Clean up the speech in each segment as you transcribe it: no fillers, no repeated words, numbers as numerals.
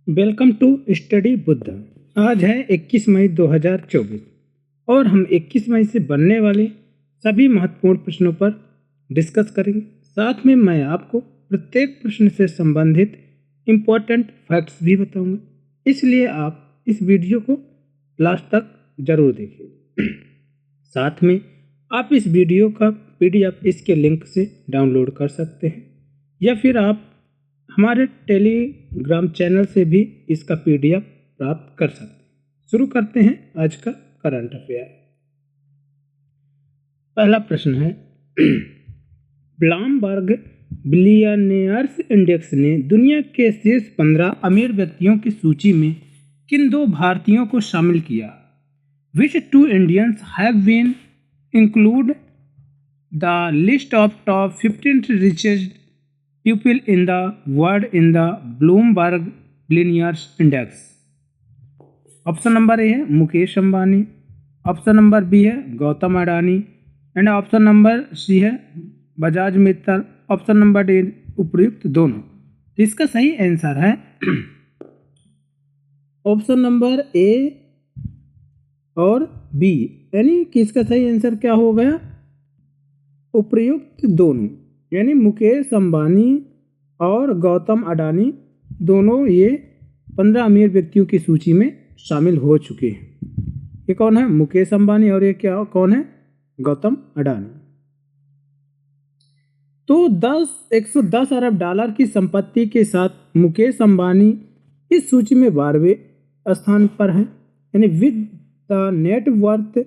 Welcome to study Buddha. आज है 21 मई 2024 और हम 21 मई से बनने वाले सभी महत्वपूर्ण प्रश्नों पर डिस्कस करेंगे। साथ में मैं आपको प्रत्येक प्रश्न से संबंधित इम्पोर्टेंट फैक्ट्स भी बताऊंगा, इसलिए आप इस वीडियो को लास्ट तक जरूर देखिए। साथ में आप इस वीडियो का PDF इसके लिंक से डाउनलोड कर सकते हैं या फिर आप हमारे टेलीग्राम चैनल से भी इसका PDF प्राप्त कर सकते हैं। शुरू करते हैं आज का करंट अफेयर। पहला प्रश्न है ब्लूमबर्ग बिलियनियर्स इंडेक्स ने दुनिया के शीर्ष 15 अमीर व्यक्तियों की सूची में किन दो भारतीयों को शामिल किया? Which two Indians have been included the list of top 15 richest people in the world in the Bloomberg Billionaires Index? Option number A है Mukesh Ambani, option number B है Gautam Adani and option number C है Bajaj Mittal, option number D उपयुक्त दोनों। इसका सही answer है option number ए और B, यानी कि इसका सही आंसर क्या हो गया? उपयुक्त दोनों, यानी मुकेश अंबानी और गौतम अडानी दोनों ये 15 अमीर व्यक्तियों की सूची में शामिल हो चुके हैं। ये कौन है? मुकेश अंबानी और ये क्या कौन है? गौतम अडानी। तो 110 अरब डॉलर की संपत्ति के साथ मुकेश अंबानी इस सूची में 12वें स्थान पर है, यानी with the net worth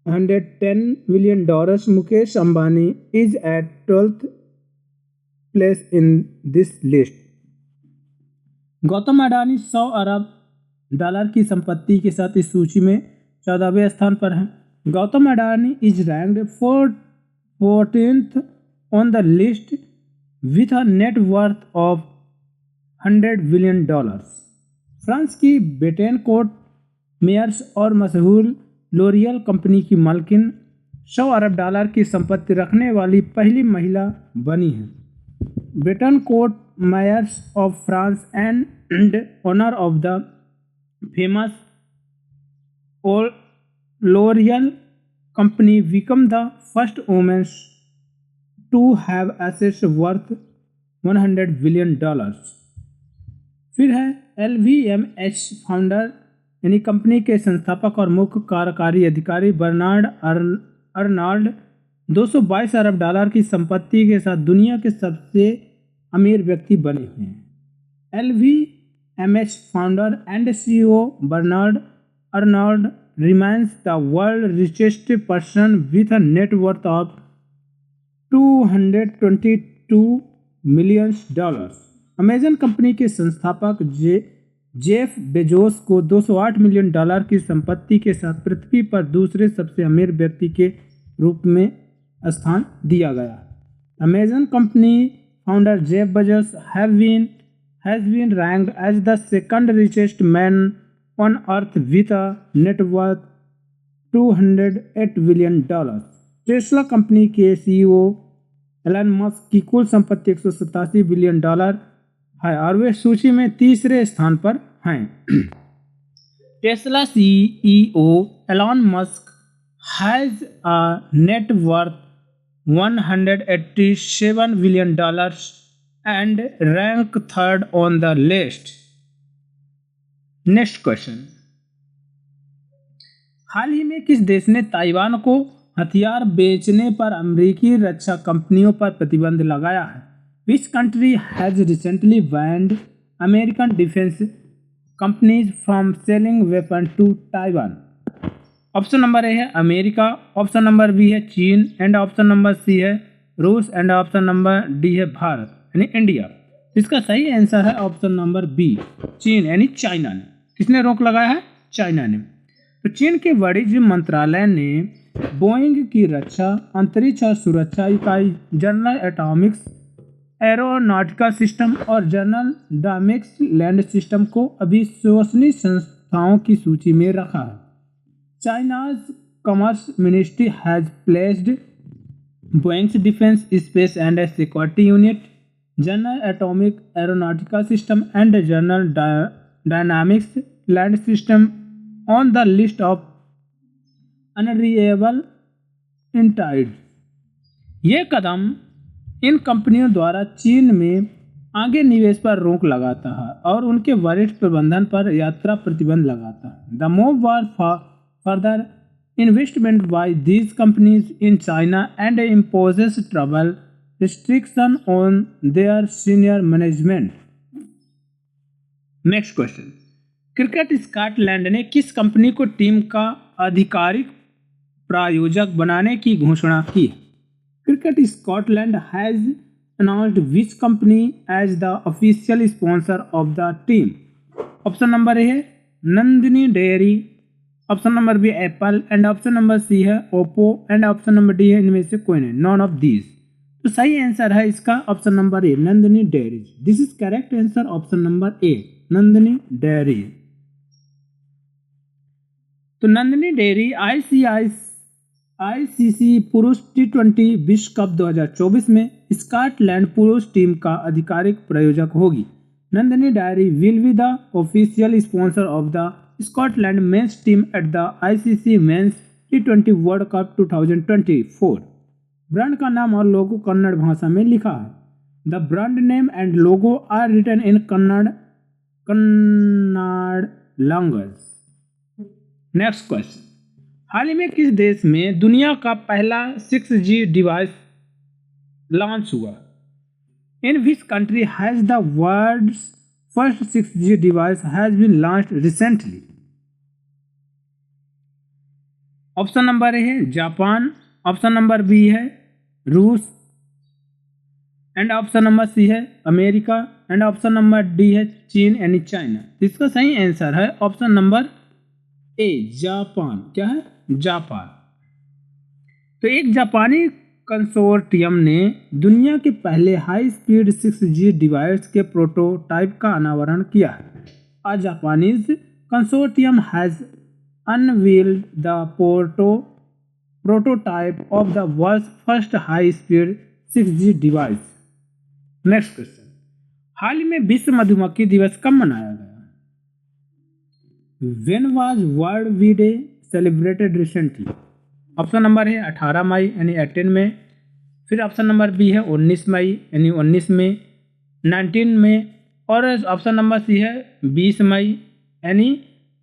$110 million, Mukesh Ambani is at 12th place in this list. Gautam Adani 100 अरब डॉलर की संपत्ति के साथ इस सूची में 14वें स्थान पर है। Gautam Adani is ranked 14th on the list with a net worth of $100 billion. France की बेटेनकोट मेयर्स और मशहूर लोरियल कंपनी की मालकिन 100 अरब डॉलर की संपत्ति रखने वाली पहली महिला बनी है। Bettencourt Meyers of France and owner of the famous L'Oreal company become the first women to have assets worth $100 billion। फिर है LVMH फाउंडर यानी कंपनी के संस्थापक और मुख्य कार्यकारी अधिकारी बर्नार्ड अर्नाल्ड 222 अरब डॉलर की संपत्ति के साथ दुनिया के सबसे अमीर व्यक्ति बने हुए हैं। LVMH founder and CEO Bernard Arnault remains the world richest person with a net worth of $222 million. Amazon company के संस्थापक जेफ बेजोस को $208 मिलियन की संपत्ति के साथ पृथ्वी पर दूसरे सबसे अमीर व्यक्ति के रूप में स्थान दिया गया। Amazon company founder Jeff Bezos has been ranked as the second richest man on earth with a net worth $208 billion। Tesla company के CEO एलन मस्क की कुल संपत्ति $187 बिलियन है और वे सूची में तीसरे स्थान पर हैं। Tesla CEO Elon Musk has a net worth $187 billion and rank third on the list. Next question, हाल ही में किस देश ने ताइवान को हथियार बेचने पर अमेरिकी रक्षा कंपनियों पर प्रतिबंध लगाया है? Which country has recently banned American defense companies from selling weapons to Taiwan? Option number A है अमेरिका, ऑप्शन नंबर बी है चीन एंड ऑप्शन नंबर सी है रूस एंड ऑप्शन नंबर डी है भारत यानी इंडिया। इसका सही आंसर है ऑप्शन नंबर बी, चीन यानी चाइना ने। किसने रोक लगाया है? चाइना ने। तो चीन के वाणिज्य मंत्रालय ने बोइंग की रक्षा अंतरिक्ष और सुरक्षा इकाई, जनरल एटॉमिक्स एरोनॉटिकल सिस्टम और जनरल डायनेमिक्स लैंड सिस्टम को अविश्वसनीय संस्थाओं की सूची में रखा है। China's commerce ministry has placed Boeing's defence space and security unit General Atomic Aeronautical system and General Dynamics land system on the list of unreliable entities. ये कदम इन कंपनियों द्वारा चीन में आगे निवेश पर रोक लगाता है और उनके वरिष्ठ प्रबंधन पर यात्रा प्रतिबंध लगाता है। The move was further investment by these companies in China and imposes travel restriction on their senior management. Next question. Cricket Scotland ने किस कंपनी को टीम का आधिकारिक प्रायोजक बनाने की घोषणा की? Cricket Scotland has announced which company as the official sponsor of the team. Option number A है Nandini dairy, option number B Apple and option number C है Oppo and option number D है इनमें से कोई नहीं, नॉन ऑफ दीज। तो सही answer है इसका option number A Nandini dairies. This is correct answer option number A Nandini dairy. तो नंदिनी डेयरी आईसीसी पुरुष T20 विश्व कप 2024 में स्कॉटलैंड पुरुष टीम का आधिकारिक प्रायोजक होगी। Nandini dairy will be the official sponsor of the Scotland men's team at the ICC men's T20 world cup 2024। Brand का नाम और लोगो कन्नड़ भाषा में लिखा है। The brand name and logo are written in Kannada language. Next question. हाल ही में किस देश में दुनिया का पहला 6G डिवाइस लॉन्च हुआ? In which country has the world's first 6G device has been launched recently? Option number A है जापान, ऑप्शन नंबर बी है रूस एंड ऑप्शन नंबर सी है America and option number D है चीन यानी China. इसका सही आंसर है ऑप्शन नंबर ए जापान। क्या है? जापान। तो एक जापानी कंसोर्टियम ने दुनिया के पहले हाई स्पीड 6G डिवाइस के प्रोटोटाइप का अनावरण किया है। A Japanese consortium has unveiled the prototype of the world's first high-speed 6G device. Next question. हाल ही में विश्व मधुमक्खी दिवस कब मनाया गया? When was World Bee Day celebrated recently? Option number है 18 मई यानी 18 में, फिर ऑप्शन नंबर बी है 19 मई यानी 19 में, 19 में, और ऑप्शन नंबर सी है 20 मई यानी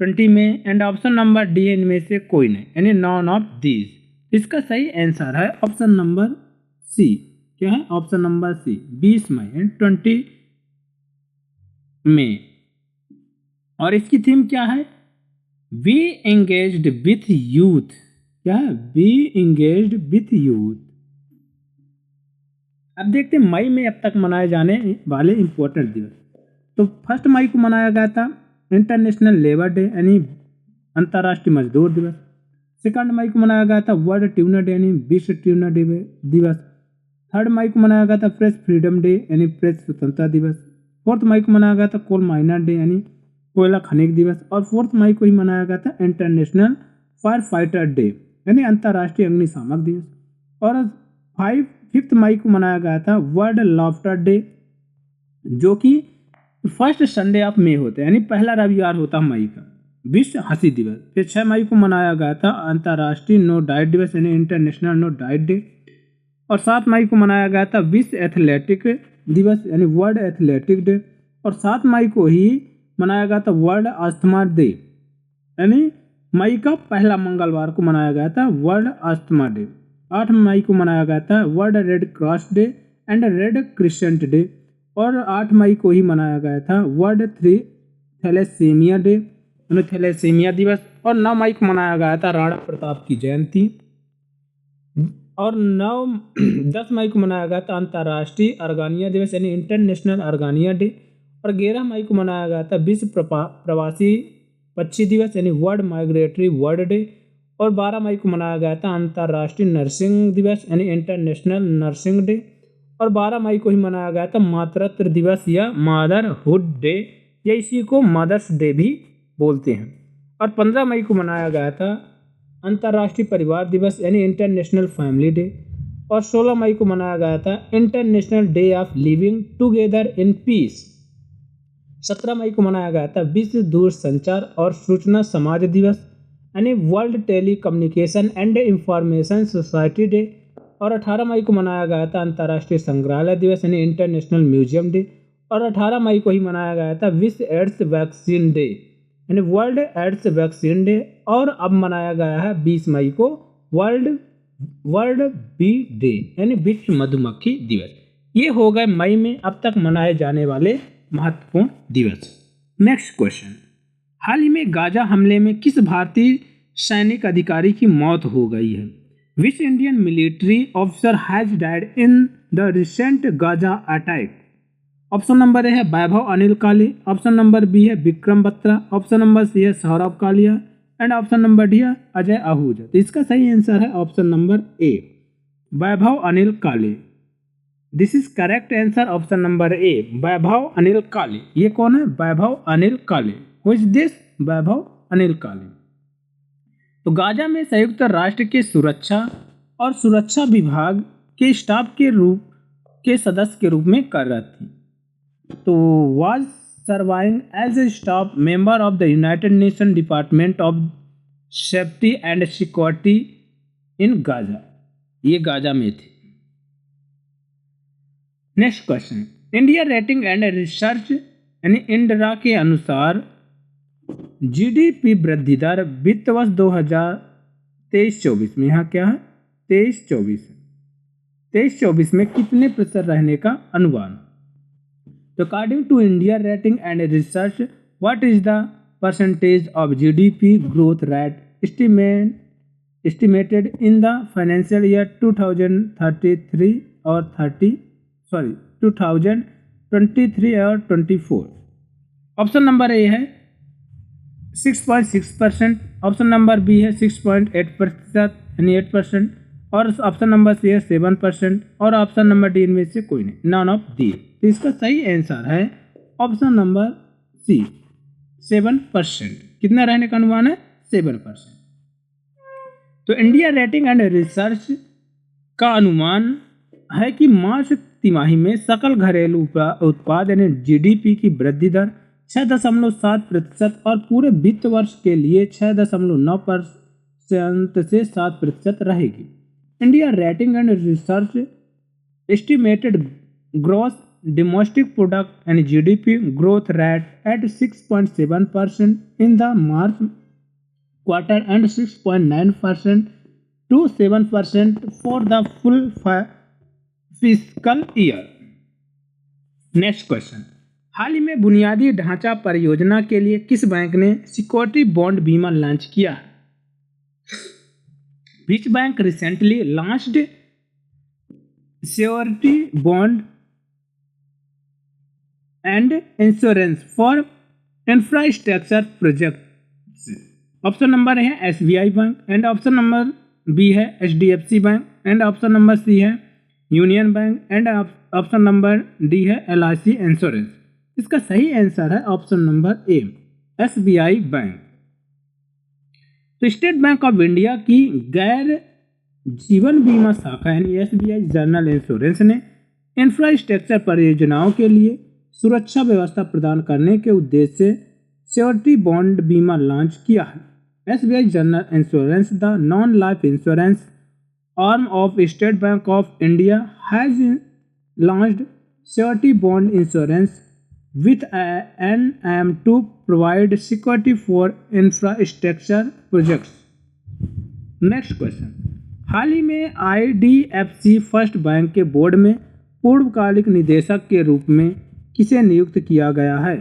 20 में, एंड ऑप्शन नंबर डी इनमें से कोई नहीं यानी नॉन ऑफ दीज। इसका सही आंसर है ऑप्शन नंबर सी। क्या है? ऑप्शन नंबर सी 20 मई एंड 20 में। और इसकी थीम क्या है? Be engaged with youth. क्या है? Be engaged with youth. अब देखते हैं मई में अब तक मनाए जाने वाले इंपॉर्टेंट दिवस। तो 1 मई को मनाया गया था इंटरनेशनल लेबर डे यानी अंतर्राष्ट्रीय मजदूर दिवस। 2 मई को मनाया गया था वर्ल्ड ट्यूनर डे यानी विश्व ट्यूनर दिवस। 3 मई को मनाया गया था प्रेस फ्रीडम डे यानी प्रेस स्वतंत्रता दिवस। 4 मई को मनाया गया था कोल माइनर डे यानी कोयला खनिक दिवस। और 4 मई को ही मनाया गया था इंटरनेशनल फायर फाइटर डे यानी अंतर्राष्ट्रीय अग्निशामक दिवस। और 5 मई को मनाया गया था वर्ल्ड लाफ्टर डे जो कि फर्स्ट संडे ऑफ मई होता है यानी पहला रविवार होता है मई का, विश्व हंसी दिवस। फिर 6 मई को मनाया गया था अंतर्राष्ट्रीय नो डाइट दिवस यानी इंटरनेशनल नो डाइट डे। और 7 मई को मनाया गया था विश्व एथलेटिक दिवस यानी वर्ल्ड एथलेटिक डे। और 7 मई को ही मनाया गया था वर्ल्ड अस्थमा डे यानी मई का पहला मंगलवार को मनाया गया था वर्ल्ड अस्थमा डे। 8 मई को मनाया गया था world red cross day and red crescent day. और 8 मई को ही मनाया गया था वर्ल्ड थैलेसीमिया डे यानी थैलेसीमिया दिवस। और 9 मई को मनाया गया था राणा प्रताप की जयंती। और 10 मई को मनाया गया था अंतर्राष्ट्रीय अर्गानिया दिवस यानी इंटरनेशनल अर्गानिया डे। और 11 मई को मनाया गया था विश्व प्रवासी पक्षी दिवस यानी वर्ल्ड माइग्रेटरी वर्ल्ड डे। और 12 मई को मनाया गया था अंतर्राष्ट्रीय नर्सिंग दिवस यानी इंटरनेशनल नर्सिंग डे। और 12 मई को ही मनाया गया था मातृत्व दिवस या मदरहुड डे या इसी को मदर्स डे भी बोलते हैं। और 15 मई को मनाया गया था अंतर्राष्ट्रीय परिवार दिवस यानी इंटरनेशनल फैमिली डे। और 16 मई को मनाया गया था international day of living together in peace. 17 मई को मनाया गया था विश्व दूरसंचार और सूचना समाज दिवस यानी world telecommunication and information society day. और 18 मई को मनाया गया था अंतर्राष्ट्रीय संग्रहालय दिवस यानी इंटरनेशनल म्यूजियम डे। और 18 मई को ही मनाया गया था विश्व एड्स वैक्सीन डे यानी वर्ल्ड एड्स वैक्सीन डे। और अब मनाया गया है 20 मई को वर्ल्ड बी डे यानी विश्व मधुमक्खी दिवस। ये हो गए मई में अब तक मनाए जाने वाले महत्वपूर्ण दिवस। नेक्स्ट क्वेश्चन, हाल ही में गाजा हमले में किस भारतीय सैनिक अधिकारी की मौत हो गई है? Which Indian military officer has died in the recent Gaza attack? Option number A है Vaibhav Anil Kale, option number B है Vikram Batra, option number C है Saurabh Kalia and option number D है अजय आहूजा। तो इसका सही आंसर है option number A Vaibhav Anil Kale. This is correct answer option number A Vaibhav Anil Kale. ये कौन है? Vaibhav Anil Kale. Who is this? वैभव अनिल काले। तो गाजा में संयुक्त राष्ट्र के सुरक्षा और सुरक्षा विभाग के स्टाफ के सदस्य के रूप में कार्यरत थी। तो was serving as a staff member of the United Nation department of safety and security in Gaza. ये गाजा में थी। Next question, India rating and research यानी इंडरा के अनुसार जीडीपी वृद्धि दर वित्त वर्ष 2023-24 में, यहाँ क्या है 23-24 में कितने प्रतिशत रहने का अनुमान? तो according to India rating and research what is the percentage of GDP growth rate estimated in the financial year 2023 और 2023 और 24? ऑप्शन नंबर ए है 6.6%, ऑप्शन नंबर बी है 6.8% यानी 8%, और ऑप्शन नंबर सी है 7%, और ऑप्शन नंबर डी इनमें से कोई नहीं, नॉन ऑफ दी। तो इसका सही आंसर है ऑप्शन नंबर सी 7%। कितना रहने का अनुमान है? 7%। तो इंडिया रेटिंग एंड रिसर्च का अनुमान है कि मार्च तिमाही में सकल घरेलू उत्पाद यानी जीडीपी की वृद्धि दर 6.7% और पूरे वित्त वर्ष के लिए 6.9% से 7% रहेगी। India rating and research estimated gross domestic product यानी GDP growth rate at 6.7% in the March quarter and 6.9% to 7% for the full fiscal year. Next question, हाल ही में बुनियादी ढांचा परियोजना के लिए किस बैंक ने सिक्योरिटी बॉन्ड बीमा लॉन्च किया है? Which bank recently launched security bond and insurance for infrastructure project? Option number है SBI bank and option number B है HDFC bank and option number C है union bank and option number D है LIC insurance. इसका सही answer है option number A SBI bank. तो State Bank of India की गैर जीवन बीमा शाखा यानी एसबीआई जनरल इंश्योरेंस ने इंफ्रास्ट्रक्चर परियोजनाओं के लिए सुरक्षा व्यवस्था प्रदान करने के उद्देश्य से सिक्योरिटी बॉन्ड बीमा लॉन्च किया है। SBI general insurance the non life insurance arm of State Bank of India has launched security bond insurance with an aim to provide security for infrastructure projects. Next question, हाल ही में IDFC first bank के board में पूर्वकालिक निदेशक के रूप में किसे नियुक्त किया गया है?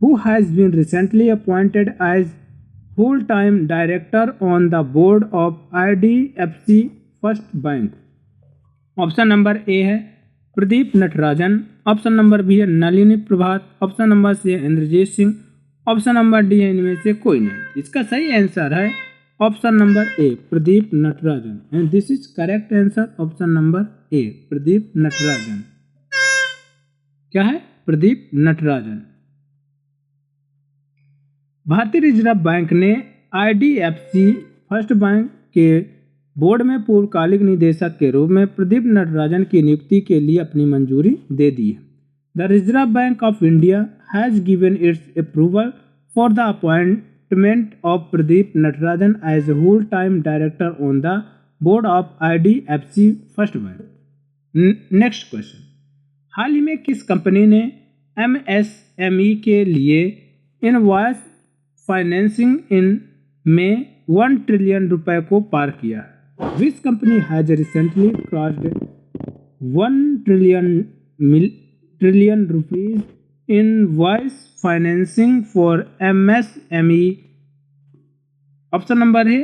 Who has been recently appointed as full-time director on the board of IDFC First Bank? Option number A है Pradeep Natarajan, option number B है Nalini Prabhat, option number C है Indrajit Singh, option number D है इनमें से कोई नहीं। इसका सही आंसर है option number A Pradeep Natarajan and this is correct answer option number A Pradeep Natarajan. क्या है? प्रदीप नटराजन। भारतीय रिजर्व बैंक ने आईडीएफसी फर्स्ट बैंक के बोर्ड में पूर्वकालिक निदेशक के रूप में प्रदीप नटराजन की नियुक्ति के लिए अपनी मंजूरी दे दी है। The Reserve Bank of India has given its approval for the appointment of Pradeep Natarajan as whole time director on the board of IDFC first bank. Next question, हाल ही में किस कंपनी ने MSME के लिए इनवॉइस फाइनेंसिंग में 1 ट्रिलियन रुपए को पार किया? Which company has recently crossed 1 trillion rupees invoice financing for MSME? Option number है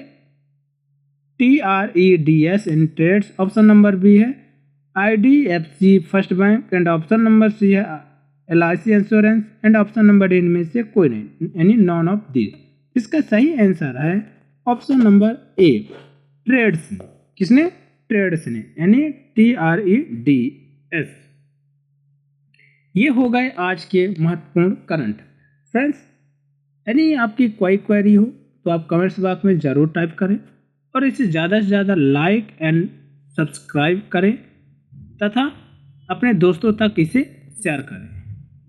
TREDS in TReDS, option number B है IDFC first bank and option number C है LIC insurance and option number D इनमें से कोई नहीं, यानी none of this. इसका सही आंसर है ऑप्शन नंबर ए, ट्रेड्स ने। किसने? ट्रेड्स ने, यानी TREDS। ये हो गए आज के महत्वपूर्ण करंट फ्रेंड्स। यानी आपकी कोई क्वेरी हो तो आप कमेंट्स बॉक्स में ज़रूर टाइप करें और इसे ज़्यादा से ज़्यादा लाइक एंड सब्सक्राइब करें तथा अपने दोस्तों तक इसे शेयर करें।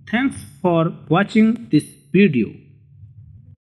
Thanks for watching this video.